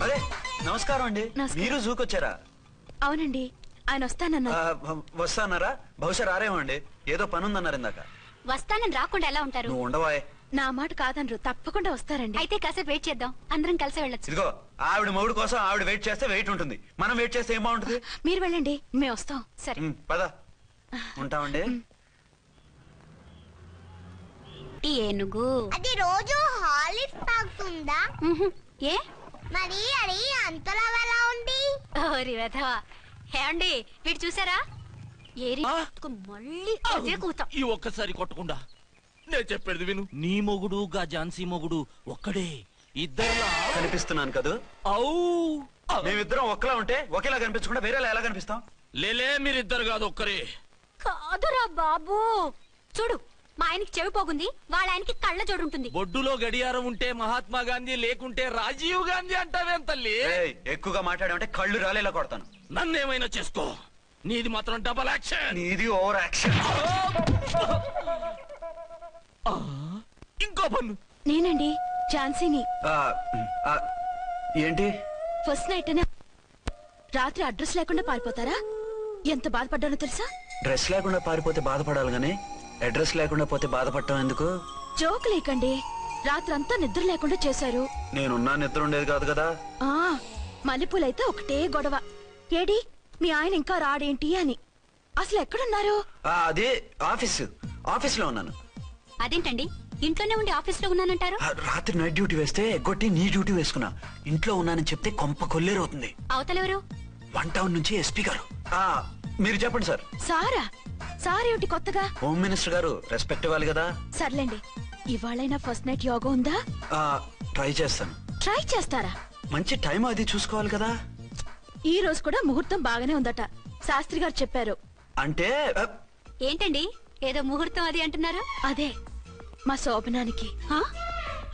అరే నమస్కారం అండి. మీరు జూకొచ్చారా? అవునండి, ఆయన వస్తానన్నారు. వస్తానరా? బహుశా రారేమో అండి, ఏదో పని ఉందన్నారు ఇందాక. వస్తానని రాకుండా ఎలా ఉంటారు? నువ్వు ఉండవాయ్. నా మాట కాదనరు, తప్పకుండా వస్తారండి. అయితే కాసేపు వెయిట్ చేద్దాం, అందరం కలిసి వెళ్ళొచ్చు. ఇదిగో ఆవిడ మొగుడు కోసం ఆవిడ వెయిట్ చేస్తే వెయిట్ ఉంటుంది, మనం వెయిట్ చేస్తే ఏం బాగుంటుంది? మీరు వెళ్ళండి, మేము వస్తాం. సరే పద, ఉంటామండి. ఏనుగు అది రోజు హాలిక్స్ తాగుతుందా? ఏ మరి అది అంతలా ఎలా ఉంది? ఓరి వెధవా. ఏమండి వీడు చూసారా? ఏరి మళ్ళీ అదే కూత. ఈ ఒక్కసారి కొట్టకుండా నేను చెప్పేది విను. నీ మొగుడు గా ఝాన్సీ మొగుడు ఒక్కడే, ఇద్దరులా కనిపిస్తున్నాను కదా? మేమిద్దరం ఒక్కలా ఉంటే ఒకేలా కనిపించకుండా వేరేలా ఎలా కనిపిస్తాం? లేలే, మీరిద్దరు కాదు ఒక్కరే. కాదురా బాబు, చూడు మా ఆయనకి చెవి పోగుంది, వాళ్ళ ఆయనకి కళ్ళ జోడు ఉంటుంది. బొడ్డులో గడియారం ఉంటే మహాత్మా గాంధీ, లేకుంటే రాజీవ్ గాంధీ అంటావేం తల్లి? ఎక్కువగా మాట్లాడామంటే కళ్ళు రాలేలా కొడతాను. నన్నేమైనా చేసుకో, నీది మాత్రం డబల్ యాక్షన్. నీది ఓవర్ యాక్షన్. ఇంకో పన్ను. నేనండి ఝాన్సీని. ఏంటి ఫస్ట్ నైట్ అనే రాత్రి అడ్రస్ లేకుండా పారిపోతారా? ఎంత బాధపడ్డానో తెలుసా? డ్రెస్ లేకుండా పారిపోతే బాధపడాలి గానీ అడ్రస్ లేకుండా పోతే బాధపడటం ఎందుకు? జోక్ లేకండి, రాత్రంతా నిద్ర లేకుండా చేశారు. నేనున్నా నిద్ర ఉండేది కాదు కదా. మల్లెపూలైతే ఒకటే గొడవ, ఏడి మీ ఆయన ఇంకా రాడేంటి అని. అసలు ఎక్కడున్నారు? అదే ఆఫీస్ లో ఉన్నాను. అదేంటండి ఇంట్లోనే ఉండి ఆఫీస్ లో ఉన్నానంటారు? రాత్రి నైట్ డ్యూటీ వేస్తే ఎగ్గొట్టి నీ డ్యూటీ వేసుకున్నా. ఇంట్లో ఉన్నానని చెప్తే కొంప కొల్లేరవుతుంది. అవతలెవరు? 1 టౌన్ నుంచి ఎస్పీ గారు. మీరు చెప్పండి సార్. సారా? సారేమిటి కొత్తగా? హోమ్ మినిస్టర్ గారు, రెస్పెక్ట్ ఇవ్వాలి కదా. సర్లేండి, ఇవాళైనా ఫస్ట్ నైట్ యోగా ఉందా? ట్రై చేస్తాను. ట్రై చేస్తారా? మంచి టైం అది చూసుకోవాలి కదా. ఈ రోజు కూడా ముహూర్తం బాగానే ఉందట, శాస్త్రి గారు చెప్పారు. అంటే ఏంటండి ఏదో ముహూర్తం అది అంటున్నారు? అదే మా శోభనానికి.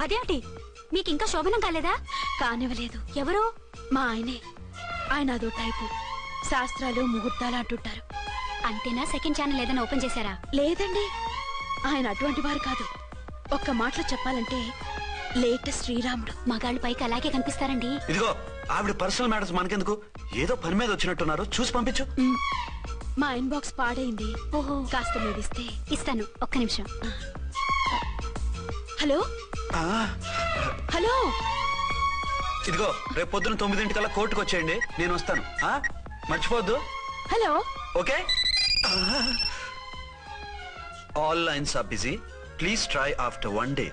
అదేంటి మీకు ఇంకా శోభనం కాలేదా? కానివ్వలేదు. ఎవరు? మా ఆయనే. ఆయన అదో టైపు, శాస్త్రాలు ముహూర్తాలు అంటుంటారు. అంతేనా? సెకండ్ ఛానల్ ఏదైనా ఓపెన్ చేశారా? లేదండి, ఆయన అటువంటి వారు కాదు. ఒక్క మాటలో చెప్పాలంటే లేటెస్ట్ శ్రీరాముడు. మగాళ్ళు పైకి అలాగే కనిపిస్తారండి. ఇదిగో ఆవిడ పర్సనల్ మ్యాటర్స్ మనకెందుకు, ఏదో పని మీద వచ్చినట్టున్నారు, చూసి పంపించు. మా ఇన్బాక్స్ పాడైంది. ఓహో, కాస్త మీదిస్తే. ఇస్తాను, ఒక్క నిమిషం. హలో హలో, ఇదిగో రేపు పొద్దున 9 కోర్టుకు వచ్చేయండి, నేను వస్తాను. మర్చిపోద్దు. Hello. Okay. All lines are busy, please try after 1 day.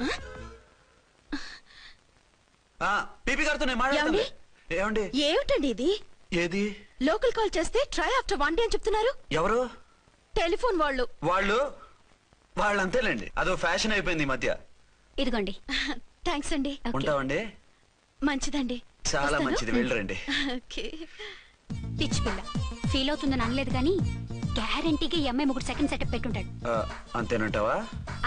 PP గారితో నేను మాట్లాడతాను. ఏమండి? ఏమిటండి ఇది? ఏది? లోకల్ కాల్ చేస్తే ట్రై ఆఫ్టర్ 1 day అని చెప్తున్నారు. ఎవరు? టెలిఫోన్ వాళ్ళు అంతేలేండి, అదో ఫ్యాషన్ అయిపోయింది ఈ మధ్య. ఇదిగోండి. థ్యాంక్స్ అండి. ఉంటామండి. మంచిదండి. చాలా మంచిది, వెళ్ళరండి. పిచ్చి పిల్ల ఫీల్ అవుతుందని అనలేదు కానీ గ్యారంటీగా ఈ అమ్మాయి ముగ్గురు సెకండ్ సెటప్ పెట్టుంటాడు. అంతేనంటావా?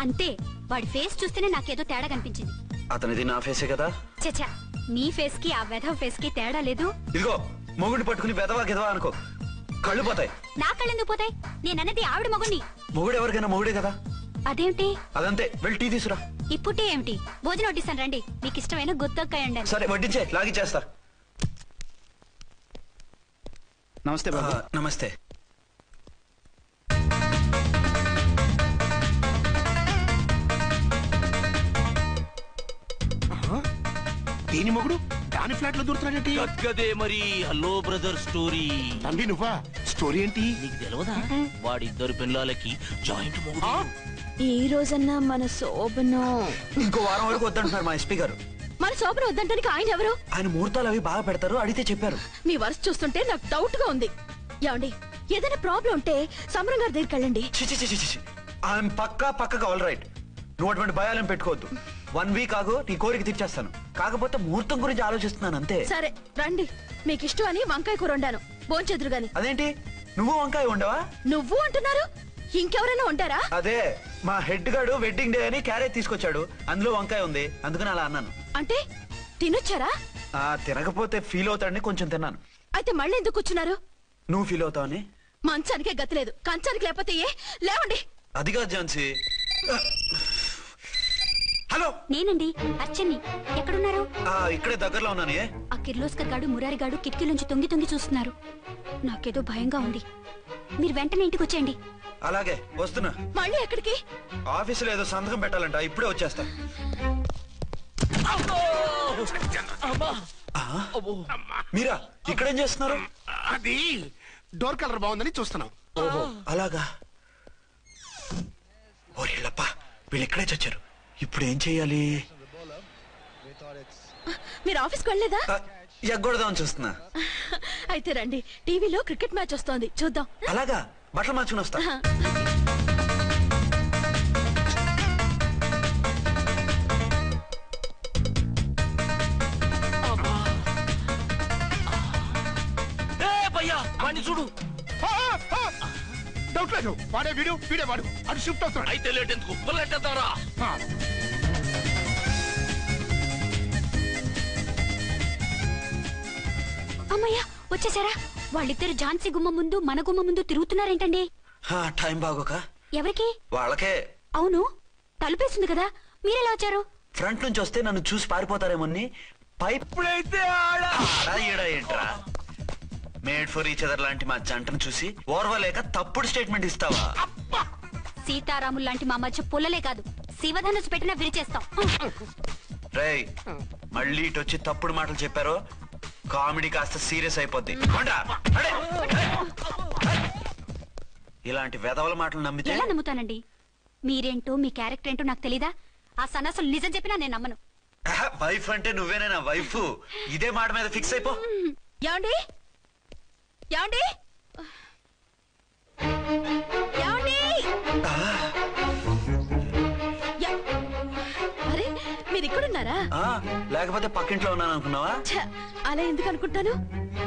అంతే. వాడి ఫేస్ చూస్తేనే నాకేదో తేడా కనిపించింది. అతనిది నా ఫేసే కదా. చచ్చా, మీ ఫేస్ కి ఆ వెధవ ఫేస్ కి తేడా లేదు. ఇదిగో మొగుడిని పట్టుకుని వెధవా గెదవా అనుకో, కళ్ళు పోతాయి. నా కళ్ళెందుకు పోతాయి? నేనన్నది ఆవిడ మొగుడిని. మొగుడు ఎవరికైనా మొగుడే కదా. అదేమిటి? అదంతే, వెళ్ళి టీ తీసురా. ఇప్పుడు ఏమిటి? భోజనం వడ్డిస్తాను రండి, మీకు ఇష్టమైన గుత్తొక్కాయ ఉండండి. సరే వడ్డించే, లాగిచ్చేస్తా. నమస్తే బాబు. నమస్తే. దీని మొగుడు దాని ఫ్లాట్ లో దూరుతున్నాడేంటి? గదే మరి. Hello brother story. తండ్రి నువ్వా? స్టోరీ ఏంటి? నీకు తెలియదా? వాడిద్దరు పిల్లలకి జాయింట్ మొగుడు. ఈ రోజన్నా మన శోభనం. ఇంకో వారం వరకు వద్దంటున్నారు మా ఎస్పీ గారు. మన శోభనం వద్దంటానికి ఆయన ఎవరు? ఆయన ముహూర్తాలు అవి బాగా పెడతారు, అడిగితే చెప్పారు. మీ వరుస చూస్తుంటే నాకు డౌట్ గా ఉంది. ఏమండి, ఏదైనా ప్రాబ్లం ఉంటే సమరం గారి దగ్గరికి వెళ్ళండి. ఆయన పక్కగా ఆల్ రైట్. నువ్వు అటువంటి భయాలను పెట్టుకోవద్దు. 1 week ఆగు, నీ కోరిక తీర్చేస్తాను. కాకపోతే ముహూర్తం గురించి ఆలోచిస్తున్నాను అంతే. సరే రండి, మీకు ఇష్టం అని వంకాయ కూర వండాను, భోంచెదురు గాని. అదేంటి నువ్వు వంకాయ ఉండవా? నువ్వు అంటున్నారు, ఇంకెవరైనా ఉంటారా? అదే మా హెడ్ గాడు వెడ్డింగ్ డే అని క్యారేజ్ తీసుకొచ్చాడు, అందులో వంకాయ ఉంది, అందుకని అలా అన్నాను. అంటే తినొచ్చారా? తినకపోతే ఫీల్ అవుతాడని కొంచెం తిన్నాను. అయితే మళ్ళీ ఎందుకు కూర్చున్నారు? నువ్వు ఫీల్ అవుతావని. మంచానికే గతి లేదు, కంచానికి లేకపోతే ఏ? లేవండి. అదిగా ఝాన్సీ. హలో నేనండి అర్చన్ని. ఎక్కడున్నారు? ఇక్కడే దగ్గరలో ఉన్నానే. ఆ కిర్లోస్కర్ గాడు మురారి గాడు కిటికీలోంచి తొంగి తొంగి చూస్తున్నారు. నాకేదో భయంగా ఉంది. మీరు వెంటనే ఇంటికి వచ్చేయండి. అలాగే వస్తున్నా. మళ్ళీ ఎక్కడికి? ఆఫీసులో ఏదో సంతకం పెట్టాలంట, ఇప్పుడే వచ్చేస్తా. మీరా ఇక్కడేం చేస్తున్నారు? అది డోర్ కలర్ బాగుందని చూస్తున్నాం. ఓహో అలాగా. ఓరేళ్ళప్ప, వీళ్ళు ఇక్కడే చచ్చారు. ఇప్పుడు ఏం చెయ్యాలి? మీరు ఆఫీస్కి వెళ్ళలేదా? ఎగ్గొడదామని చూస్తున్నా. అయితే రండి, టీవీలో క్రికెట్ మ్యాచ్ వస్తోంది, చూద్దాం. అలాగా, బట్టలు మార్చుకుని వస్తా. చూడు, డౌట్ లేదు, వాడే వీడే వాడు. అటు షిఫ్ట్ అవుతున్నాడు. అయితే లేట్ ఎందుకు, బుల్లెట్టేద్దాంరా. అమ్మయ్యా, వచ్చేసారా? వాళ్ళిద్దరు ఝాన్సీ గుమ్మ ముందు మన గుమ్మ ముందు తిరుగుతున్నారేంటండి? టైం బాగోక. ఎవరికి? వాళ్ళకే. అవును, తలుపేసింది కదా, మీరెలా వచ్చారు? ఫ్రంట్ నుంచి వస్తే నన్ను చూసి పారిపోతారేమోని పైపుడైతే ఏంట్రా? మేడ్ ఫర్ ఈచ్ అదర్ లాంటి మా జంటను చూసి ఓర్వలేక తప్పుడు స్టేట్మెంట్ ఇస్తావా? సీతారాములు లాంటి మా మధ్య పుల్లలే కాదు, శివధనుసు పెట్టినా విరిచేస్తాం. రేయ్, మళ్ళీ ఇటు వచ్చి తప్పుడు మాటలు చెప్పారో కామెడీ కాస్త సీరియస్ అయిపోద్ది. ఇలాంటి వెధవల మాటలు నమ్మితే ఎలా నమ్ముతానండి? మీరేంటో మీ క్యారెక్టర్ ఏంటో నాకు తెలీదా? ఆ సన్నాసులు నిజం చెప్పినా నేను నమ్మను. వైఫ్ అంటే నువ్వేనా వైఫ్? ఇదే మాట మీద ఫిక్స్ అయిపో. ఏమండి? ఏమండి? ఏమండి? అరే, మీరు ఇక్కడున్నారా? లేకపోతే పక్కింట్లో ఉన్నాను అనుకున్నావా? అలా ఎందుకు అనుకుంటాను?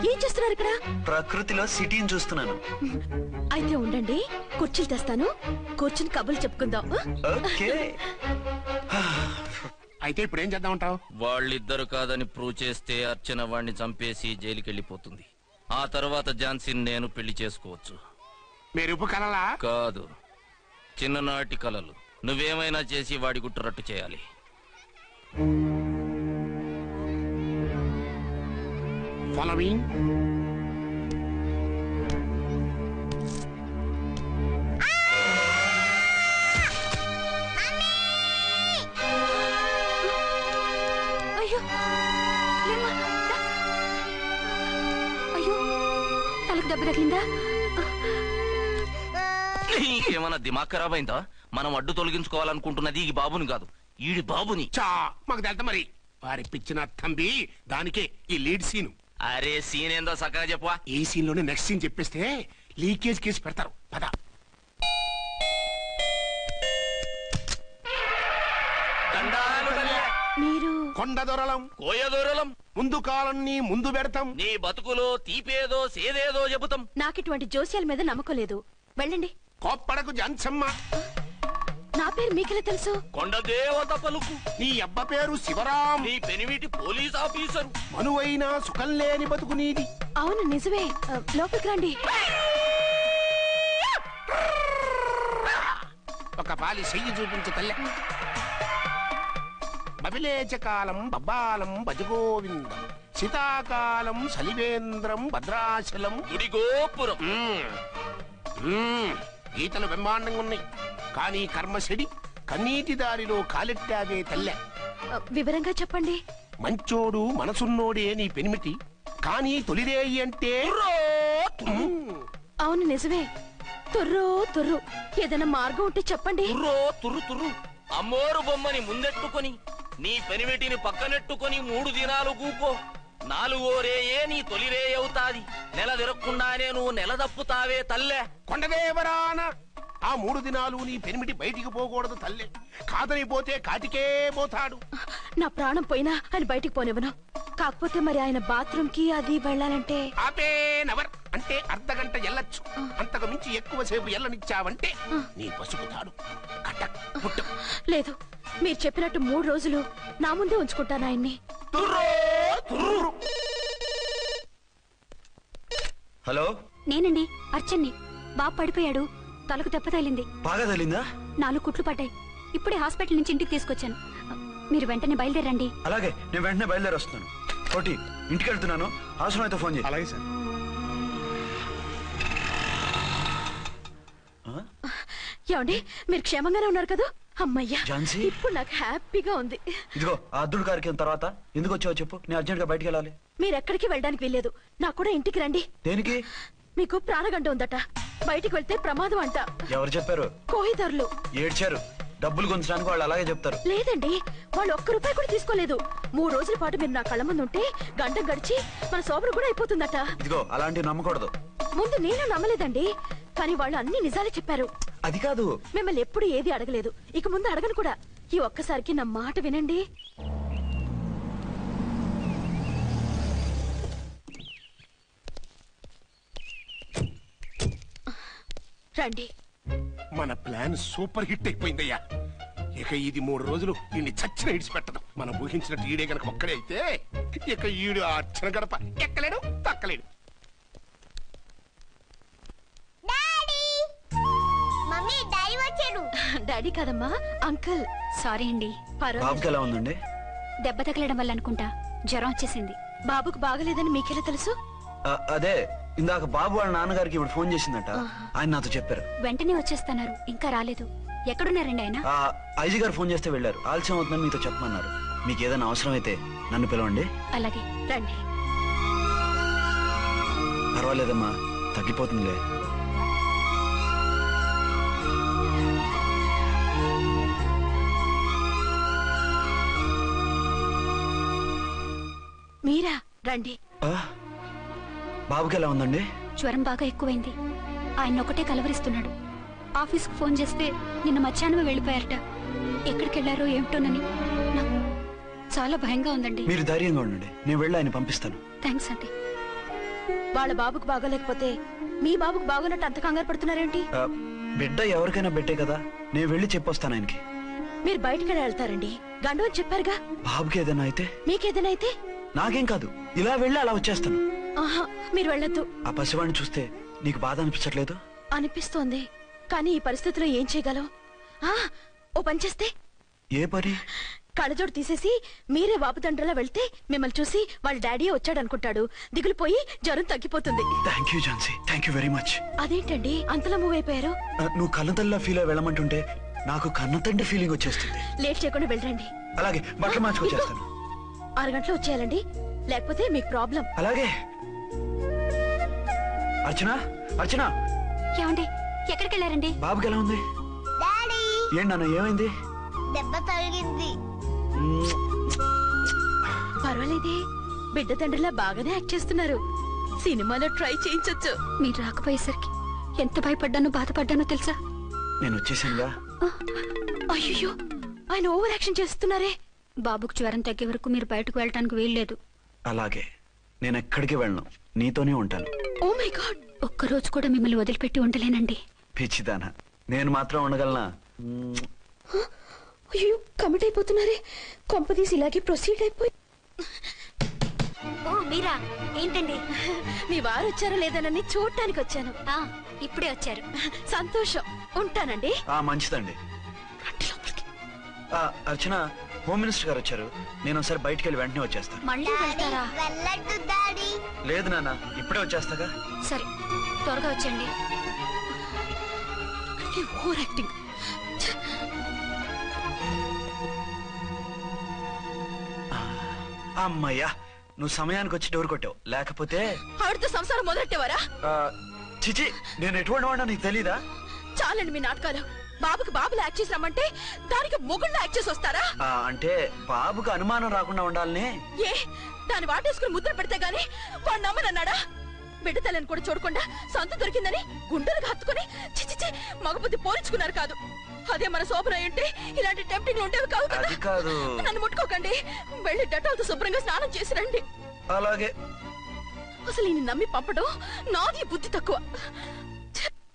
ఏం చేస్తున్నారు ఇక్కడ? ప్రకృతిలో సిటీని చూస్తున్నాను. అయితే ఉండండి, కుర్చీలు తెస్తాను, కూర్చుని కబుర్లు చెప్పుకుందాం. ఓకే. అయితే ఇప్పుడు ఏం చేద్దాం అంటావు? వాళ్ళిద్దరు కాదని ప్రూవ్ చేస్తే అర్చన వాణ్ణి చంపేసి జైలుకి వెళ్ళిపోతుంది. ఆ తర్వాత ఝాన్సీని నేను పెళ్లి చేసుకోవచ్చు. మీరు ఉప్పు కలలా? కాదు, చిన్ననాటి కలలు. నువ్వేమైనా చేసి వాడి గుట్టు రట్టు చేయాలి. ఫాలోయింగ్. అయ్యో, లేమ్మా, దా. అయ్యో, తలకు దెబ్బ తగిలిందా? ఏమన్నా దిమాగ్ ఖరాబ్ అయిందా? మనం అడ్డు తొలగించుకోవాలనుకుంటున్నది ఈ బాబుని కాదు, ఈడి బాబుని. మాకు తెలుతా మరి. వారి పిచ్చిన తంబి, దానికే ఈ లీడ్ సీను. అరే సీన్ ఏందో చక్కగా చెప్పవా? ఈ సీన్ లోనే నెక్స్ట్ సీన్ చెప్పేస్తే లీకేజ్ కేసు పెడతారు. పద. మీరు కొండ దొరలం, కోయ దూరలం, ముందు కాలన్నీ ముందు పెడతాం. నీ బతుకులో తీపేదో సేదేదో చెబుతాం. నాకిటువంటి జోస్యాల మీద నమ్మకం లేదు, వెళ్ళండి. కోప్పడకు జాన్సమ్మ. నా పేరు మీకెలా తెలుసు? కొండ దేవత పలుకు. నీ అబ్బ పేరు శివరాం. నీ పెనిమిటి పోలీస్ ఆఫీసరు. మనువైన సుఖం లేని బతుకు నీది. అవును, నిజమే. లోపలికి రండి. ఒక పాలి చెయ్యి చూపించు తల్లె. బబిలేచకాలం బబ్బాలం భజగోవిందం, శీతాకాలం సలివేంద్రం భద్రాచలం గుడి గోపురం. గీతలు బ్రహ్మాండంగా ఉన్నాయి, కానీ కర్మశడి కన్నీటి దారిలో కాలెట్టావే తల్లె. వివరంగా చెప్పండి. మంచోడు మనసున్నోడే నీ పెనిమిటి, కానీ తొలిరేయి అంటే అవును, నిజమే. తుర్రు తుర్రు. ఏదైనా మార్గం ఉంటే చెప్పండి. తుర్రో తుర్రు తుర్రు. అమ్మోరు బొమ్మని ముందెట్టుకొని నీ పెనిమిటిని పక్కనెట్టుకొని 3 దినాలు కూకో. 4వ రేయే నీ తొలి రే అవుతాది. నెల తిరగకుండానే నువ్వు నెల తప్పుతావే తల్లే. కొండదేవరాన ఆ 3 దినాలు నీ పెనిమిటి బయటికి పోకూడదు తల్లే. కాదని పోతే కాటికే పోతాడు. నా ప్రాణం పోయినా ఆయన బయటికి పోనివ్వను. కాకపోతే మరి ఆయన బాత్రూమ్ కి అది వెళ్ళాలంటే ఆపేనవర్ అంటే అర్ధగంట ఎల్లొచ్చు. అంతకు మించి ఎక్కువసేపు ఎల్లనిచ్చావంటే నీ పసుపుతాడు కట్టక్ పుట్టక్. లేదు, మీరు చెప్పినట్టు 3 రోజులు నా ముందే ఉంచుకుంటాను ఆయన్ని. హలో, నేనండి అర్చన్ని. బాబు పడిపోయాడు, తలకు దెబ్బ తగిలింది. బాగా తగిలిందా? 4 కుట్లు పడ్డాయి. ఇప్పుడే హాస్పిటల్ నుంచి ఇంటికి తీసుకొచ్చాను. మీరు వెంటనే బయలుదేరండి. అలాగే నేను వెంటనే బయలుదేరి వస్తున్నాను. కోటి ఇంటికి వెళ్తున్నాను, అవసరం అయితే ఫోన్ చేయి. అలాగే సార్. ఏమండి మీరు క్షేమంగానే ఉన్నారు కదా? అమ్మయ్యా, ఝాన్సీ? ఇప్పుడు నాకు హ్యాపీగా ఉంది. ఇదిగో ఆ అద్దుడు కార్యక్రమం తర్వాత ఎందుకు వచ్చావో చెప్పు, నేను అర్జెంట్ గా బయటికి వెళ్ళాలి. మీరు ఎక్కడికి వెళ్ళడానికి వెళ్ళలేదు, నాకు కూడా ఇంటికి రండి. దేనికి? మీకు ప్రాణగంట ఉందట, బయటికి వెళ్తే ప్రమాదం అంట. ఎవరు చెప్పారు? కోహిదర్లు ఏడ్చారు. డబ్బులు గుంచడానికి వాళ్ళు అలాగే చెప్తారు. లేదండి, వాళ్ళు ఒక్క రూపాయి కూడా తీసుకోలేదు. 3 రోజుల పాటు మీరు నా కళ్ళ ముందు ఉంటే గంట గడిచి మన శోభను కూడా అయిపోతుందట. ఇదిగో అలాంటివి నమ్మకూడదు. ముందు నేను నమ్మలేదండి, కానీ వాళ్ళు అన్ని నిజాలే చెప్పారు. అది కాదు, మిమ్మల్ని ఎప్పుడు ఏది అడగలేదు, ఇక ముందు అడగను కూడా. ఈ ఒక్కసారికి నా మాట వినండి. రండి. మన ప్లాన్ సూపర్ హిట్ అయిపోయిందయ్యా. ఇక ఇది 3 రోజులు ఈయన్ని చచ్చిన ఇడిచిపెట్టదు. మనం ఊహించినట్టు ఈడే గనక ఒక్కడే అయితే ఇక ఈడు ఆ అర్చన గడప ఎక్కలేడు, తక్కలేడు. మమ్మీ డాడీ వచ్చారు. డాడీ కాదమ్మా, అంకుల్. సారీ అండి. బాబుకి ఎలా ఉందండి? దెబ్బ తగలడం వల్ల అనుకుంటా జ్వరం వచ్చేసింది. బాబుకు బాగలేదని మీకెలా తెలుసు? అదే ఇందాక బాబు వాళ్ళ నాన్నగారికి ఇప్పుడు ఫోన్ చేసిందట, ఆయన నాతో చెప్పారు. వెంటనే వచ్చేస్తున్నారు, ఇంకా రాలేదు. ఎక్కడున్నారండి ఆయన? ఐజీ గారు ఫోన్ చేస్తే వెళ్ళారు. ఆలస్యం అవుతుందని మీతో చెప్పమన్నారు. మీకు ఏదైనా అవసరం అయితే నన్ను పిలవండి. అలాగే రండి. పర్వాలేదమ్మా, తగ్గిపోతుందిలే. మీరా? రండి. బాబుకి ఎలా ఉందండి? జ్వరం బాగా ఎక్కువైంది. ఆయన ఒకటే కలవరిస్తున్నాడు. ఆఫీస్కు ఫోన్ చేస్తే నిన్న మధ్యాహ్నమే వెళ్ళిపోయారట. ఎక్కడికి వెళ్ళారో ఏమిటోనని నాకు చాలా భయంగా ఉందండి. మీరు ధైర్యంగా ఉండండి, నేను వెళ్ళి ఆయన పంపిస్తాను. థ్యాంక్స్ అండి. వాళ్ళ బాబుకు బాగోలేకపోతే మీ బాబుకు బాగోనట్టు అంత కంగారు పడుతున్నారేంటి? బిడ్డ ఎవరికైనా బిడ్డే కదా, నేను వెళ్ళి చెప్పొస్తాను ఆయనకి. మీరు బయటికి వెళ్తారండి, గండు అని చెప్పారుగా. బాబుకి ఏదైనా అయితే? మీకేదైనా అయితే? నాకేం కాదు, ఇలా వెళ్ళి అలా వచ్చేస్తాను. ఆహా, మీరు వెళ్ళొద్దు. ఆ పసివాడిని చూస్తే నీకు బాధ అనిపించట్లేదు? అనిపిస్తోంది, కానీ ఈ పరిస్థితిలో ఏం చేయగలం? ఓ పని చేస్తే? ఏ పని? కళ్ళజోడు తీసేసి మీరే వాపుతండ్రలా వెళ్తే మిమ్మల్ని చూసి వాళ్ళ డాడీ వచ్చాడు అనుకుంటాడు. దిగులు పోయి జ్వరం తగ్గిపోతుంది. Thank you Jhansi, thank you very much. అదేంటండి అంతలా మూవ్ అయిపోయారు? నువ్వు కన్నతల్లా ఫీల్ అయి వెళ్ళమంటుంటే నాకు కన్నతండ్రి ఫీలింగ్ వచ్చేస్తుంది. లేట్ చేయకుండా వెళ్ళండి. అలాగే, బట్టలు మార్చుకొచ్చేస్తాను. 6 గంటలు వచ్చేయాలండి, లేకపోతే మీకు ప్రాబ్లం. అలాగే. అర్చన, అర్చన. ఏమండి, ఎక్కడికి వెళ్ళారండి? బాబుకి ఎలా ఉంది? డాడీ ఏంటి నాన్న, ఏమైంది? దెబ్బ తగిలింది. పర్వాలేదే, బిడ్డ తండ్రిలా బాగానే యాక్ట్ చేస్తున్నారు. సినిమాలో ట్రై చేయించొచ్చు. మీరు రాకపోయేసరికి ఎంత భయపడ్డానో బాధపడ్డానో తెలుసా? నేను వచ్చేసానుగా. అయ్యో, ఆయన ఓవర్ యాక్షన్ చేస్తున్నారే. బాబుకు జ్వరం తగ్గే వరకు మీరు బయటకు వెళ్ళటానికి వీల్లేదు. అలాగే, నేను ఎక్కడికి వెళ్ళను, నీతోనే ఉంటాను. ఓ మై గాడ్, ఒక్కరోజు కూడా మిమ్మల్ని వదిలిపెట్టి ఉండలేనండి. పిచ్చిదానా, నేను మాత్రం ఉండగలనా? అయ్యో, కమిట్ అయిపోతున్నారే. కొంపదీసి ఇలాగే ప్రొసీడ్ అయిపోయి. ఓ మీరా, ఏంటండి? మీ వారు వచ్చారో లేదనని చూడటానికి వచ్చాను. ఇప్పుడే వచ్చారు. సంతోషం, ఉంటానండి. మంచిదండి. అర్చన, హోమ్ మినిస్టర్ గారు వచ్చారు. నేను ఒకసారి బయటికి వెళ్ళి వెంటనే వచ్చేస్తాను. మళ్ళీ వెళ్తారా? వెళ్ళొద్దు డాడీ. లేదు నాన్న, ఇప్పుడే వచ్చేస్తాగా. సరే, త్వరగా వచ్చండి. Over acting. అమ్మయ్యా, నువ్వు సమయానికి వచ్చి డోర్ కొట్టావు, లేకపోతే ఆవిడతో సంసారం మొదలెట్టేవారా? చిచి, నేను ఎటువంటి వాడినా నీకు తెలీదా? చాలండి మీ నాటకాలు. బాబుకి బాబులు యాక్ట్ చేసి రమ్మంటే దానికి మొగుళ్ళు యాక్ట్ చేసి వస్తారా? అంటే బాబుకు అనుమానం రాకుండా ఉండాలని. ఏ, దాన్ని వాటేసుకుని ముద్ర పెడితే గాని వాడు నమ్మనన్నాడా? బిడ్డ తల్లిని కూడా చూడకుండా సొంత దొరికిందని గుండెలకు హత్తుకుని చిచిచి మగబుద్ధి పోల్చుకున్నారు కాదు. అదే మన శోభన అంటే ఇలాంటి టెంప్టింగ్ ఉండేవి కాదు కదా. అది కాదు. నన్ను ముట్టుకోకండి, వెళ్ళి డెటాల్తో శుభ్రంగా స్నానం చేసి రండి. అలాగే. అసలు ఈయన నమ్మి పంపడం నాది బుద్ధి తక్కువ.